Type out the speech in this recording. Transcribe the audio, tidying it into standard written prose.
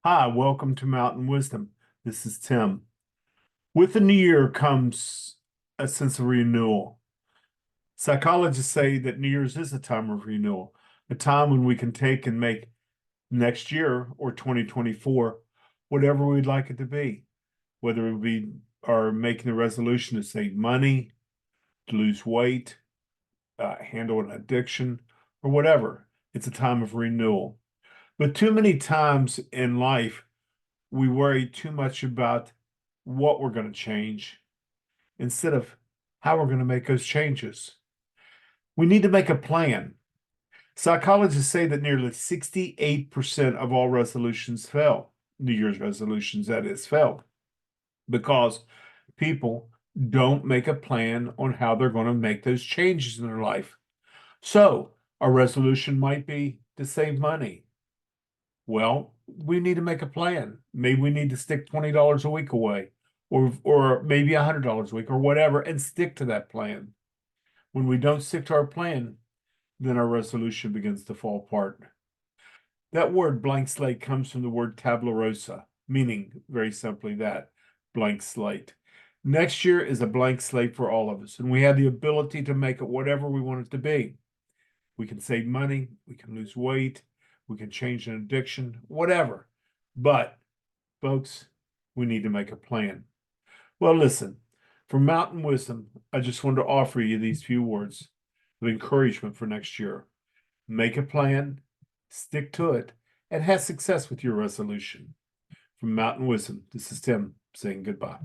Hi, welcome to Mountain Wisdom. This is Tim. With the new year comes a sense of renewal. Psychologists say that New Year's is a time of renewal, a time when we can take and make next year or 2024 whatever we'd like it to be, whether it be our making a resolution to save money, to lose weight, handle an addiction, or whatever. It's a time of renewal. But too many times in life, we worry too much about what we're going to change instead of how we're going to make those changes. We need to make a plan. Psychologists say that nearly 68% of all resolutions fail, New Year's resolutions, that is, fail, because people don't make a plan on how they're going to make those changes in their life. So, a resolution might be to save money. Well, we need to make a plan. Maybe we need to stick $20 a week away, or maybe $100 a week, or whatever, and stick to that plan. When we don't stick to our plan, then our resolution begins to fall apart. That word blank slate comes from the word tabula rasa, meaning very simply that blank slate. Next year is a blank slate for all of us, and we have the ability to make it whatever we want it to be. We can save money, we can lose weight, we can change an addiction, whatever. But, folks, we need to make a plan. Well, listen, from Mountain Wisdom, I just wanted to offer you these few words of encouragement for next year. Make a plan, stick to it, and have success with your resolution. From Mountain Wisdom, this is Tim saying goodbye.